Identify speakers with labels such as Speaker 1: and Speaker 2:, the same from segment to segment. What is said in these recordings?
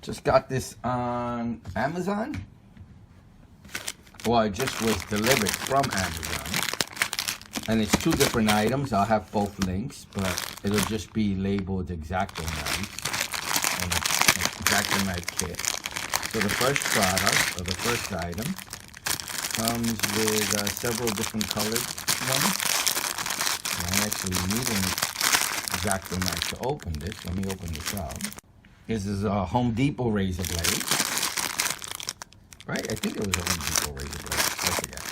Speaker 1: Just got this on Amazon. Well, it just was delivered from Amazon. And it's two different items. I'll have both links, but it'll just be labeled Exacto knife and Exacto knife kit. So the first product, or the first item, comes with several different colored ones. And I actually need an Exacto knife to open this. Let me open this out. This is a Home Depot razor blade. Right? I think it was a Home Depot razor blade. I forget.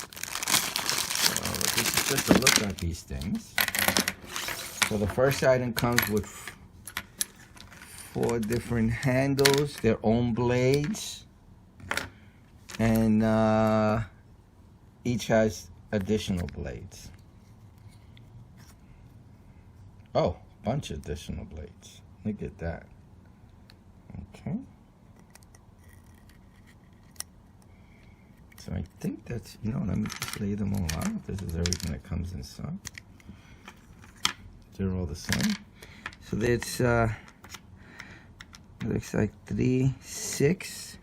Speaker 1: So this is just a look at these things. So the first item comes with 4 different handles, their own blades, and each has additional blades. Oh, bunch of additional blades. Look at that. Okay. So I think that's, you know, let me just lay them all out. This is everything that comes inside. They're all the same. So that's, looks like 3, 6.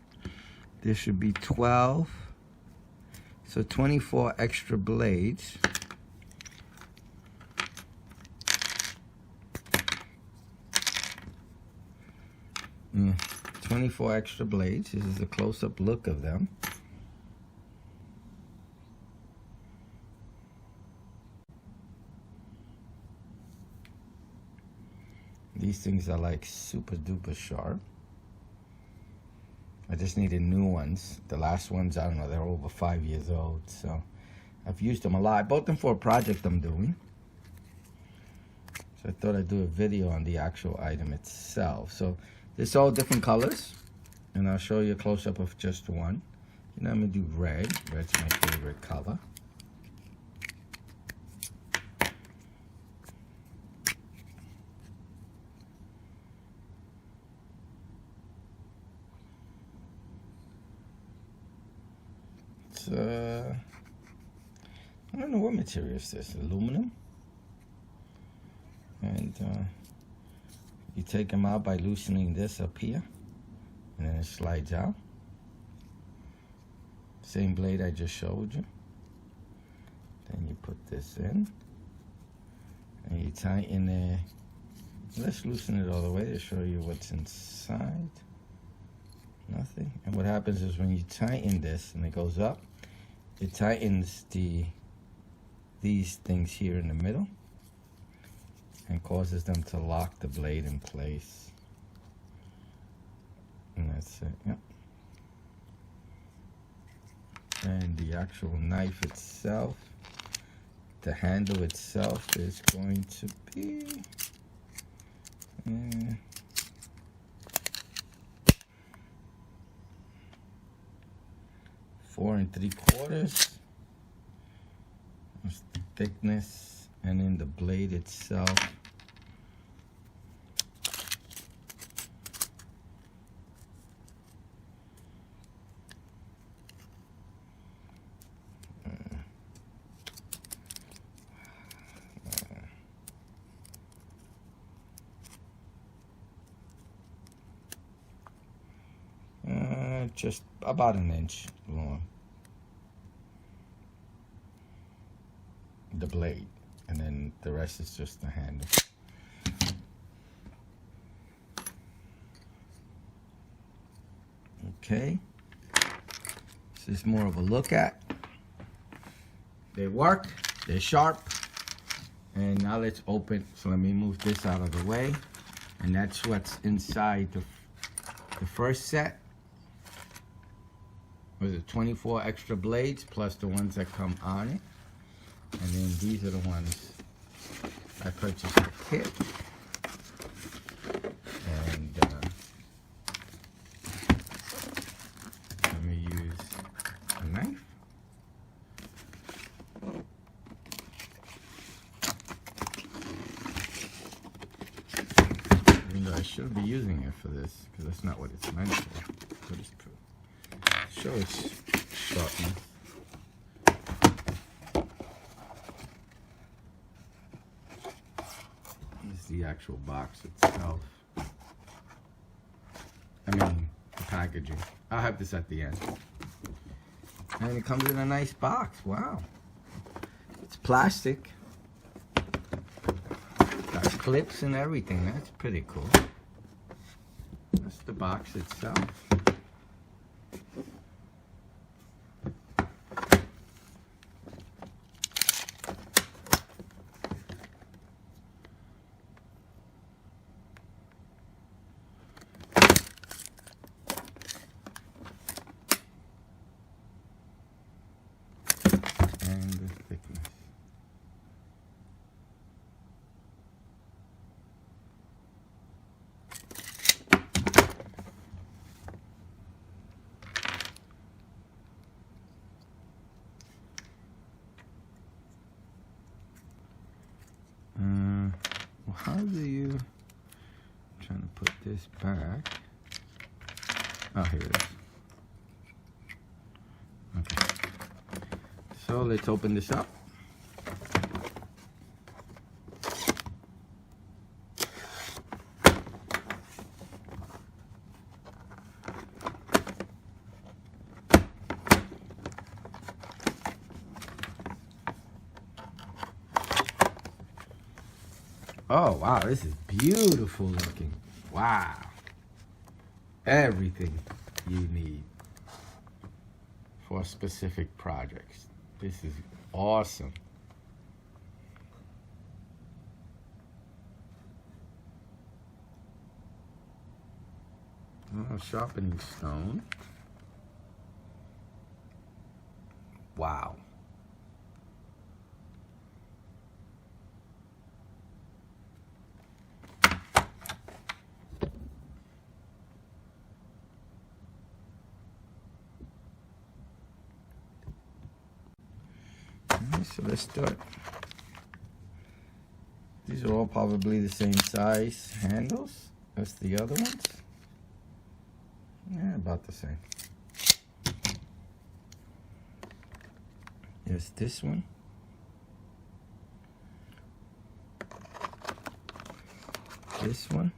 Speaker 1: There should be 12. So 24 extra blades. Mm, 24 extra blades. This is a close-up look of them. These things are like super duper sharp. I just needed new ones. The last ones, I don't know, they're over 5 years old, so I've used them a lot. I bought them for a project I'm doing. So I thought I'd do a video on the actual item itself. So it's all different colors, and I'll show you a close-up of just one. You know, I'm gonna do red. Red's my favorite color. I don't know what material is this. Aluminum. And you take them out by loosening this up here, and then it slides out. Same blade I just showed you. Then you put this in, and you tighten it. Let's loosen it all the way to show you what's inside. Nothing. And what happens is when you tighten this and it goes up, it tightens these things here in the middle and causes them to lock the blade in place. And that's it. Yep. And the actual knife itself, the handle itself is going to be 4 3/4. That's the thickness, and then the blade itself. Just about 1 inch long. The blade, and then the rest is just the handle. Okay, this is more of a look at. They work, they're sharp, and now let's open. So let me move this out of the way, and that's what's inside the first set. Was it 24 extra blades plus the ones that come on it, and then these are the ones I purchased the kit. And let me use a knife. Even though I shouldn't be using it for this, because that's not what it's meant for. But it's true. Show its sharpness. This is the actual box itself. I mean, packaging. I'll have this at the end. And it comes in a nice box. Wow. It's plastic. Got clips and everything. That's pretty cool. That's the box itself. And the thickness. Well, how do you? I'm trying to put this back. Oh, here it is. Okay. So let's open this up. Oh, wow, this is beautiful looking. Wow. Everything you need for specific projects. This is awesome. Oh, sharpening stone. Wow. So let's start. These are all probably the same size handles as the other ones. Yeah, about the same. There's this one. This one.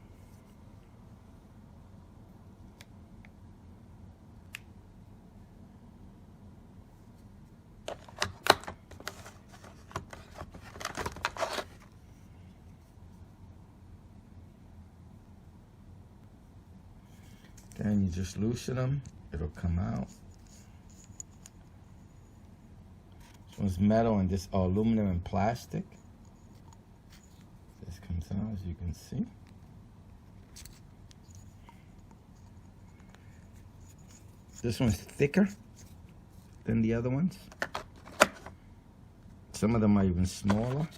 Speaker 1: Then you just loosen them, it'll come out. This one's metal and this aluminum and plastic. This comes out, as you can see. This one's thicker than the other ones. Some of them are even smaller.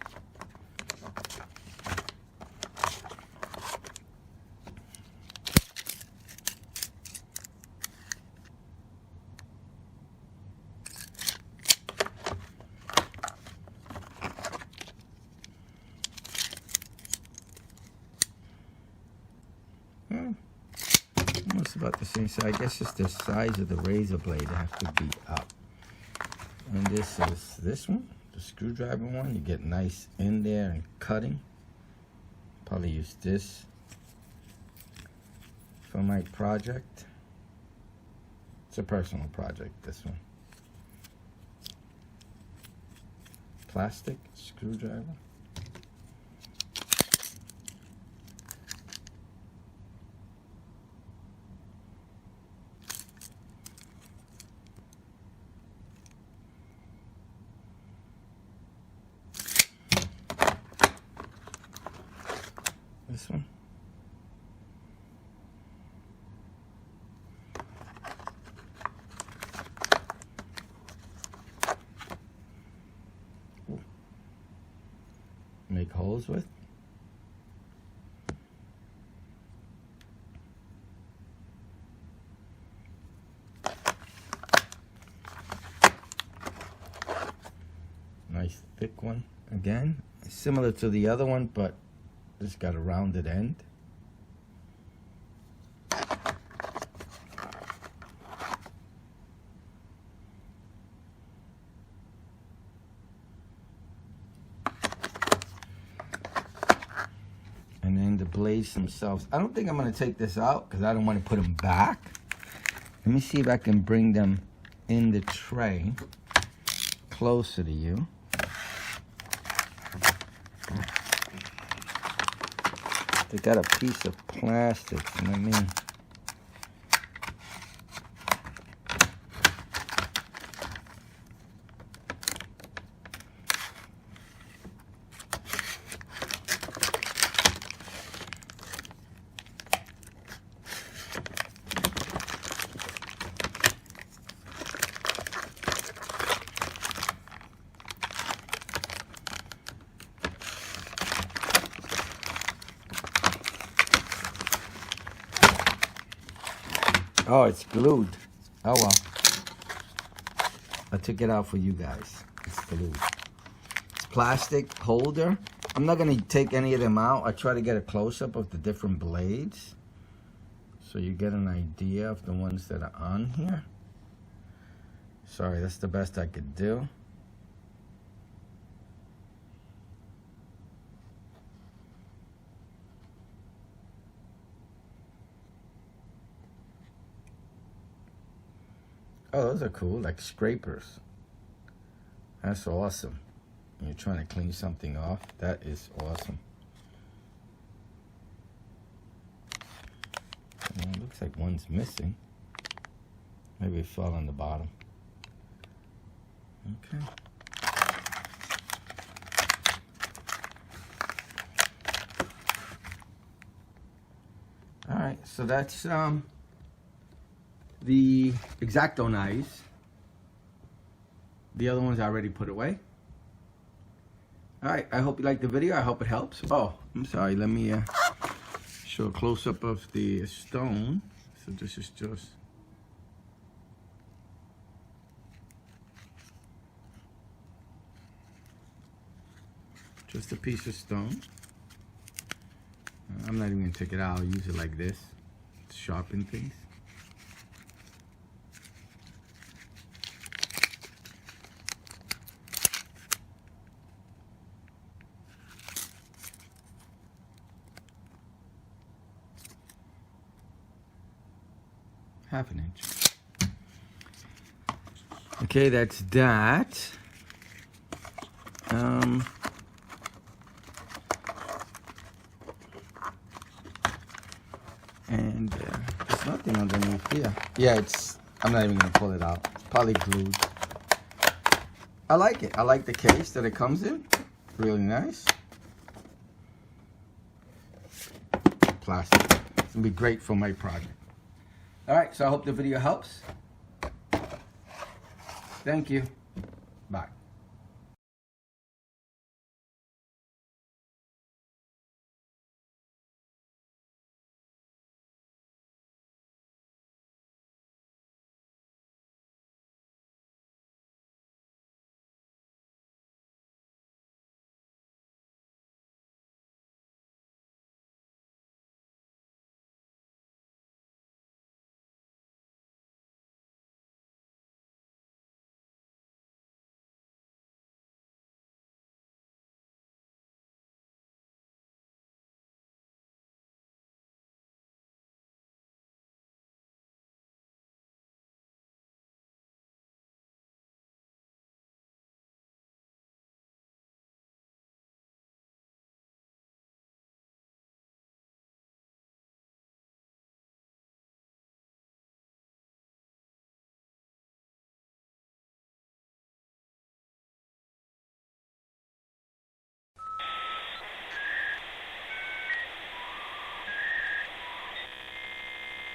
Speaker 1: Almost about the same size. I guess it's the size of the razor blade that have to be up. And this is this one, the screwdriver one. You get nice in there and cutting. Probably use this for my project. It's a personal project, this one. Plastic screwdriver. This one. Ooh. Make holes with. Nice thick one again. Similar to the other one, but it's got a rounded end. And then the blades themselves. I don't think I'm going to take this out because I don't want to put them back. Let me see if I can bring them in the tray closer to you. They got a piece of plastic. Let me. Oh, it's glued. Oh well. I took it out for you guys. It's glued. It's plastic holder. I'm not gonna take any of them out. I try to get a close-up of the different blades, so you get an idea of the ones that are on here. Sorry, that's the best I could do. Oh, those are cool, like scrapers. That's awesome. When you're trying to clean something off, that is awesome. Well, it looks like one's missing. Maybe it fell on the bottom. Okay. All right, so that's the Exacto knives. The other ones I already put away. All right, I hope you liked the video. I hope it helps. Oh, I'm sorry. Let me show a close-up of the stone. So this is just a piece of stone. I'm not even gonna take it out. I'll use it like this to sharpen things. Half an inch. Okay, that's that. And there's nothing underneath here. Yeah, I'm not even gonna pull it out. It's probably glued. I like it. I like the case that it comes in. Really nice. Plastic. It's gonna be great for my project. All right, so I hope the video helps. Thank you. Bye.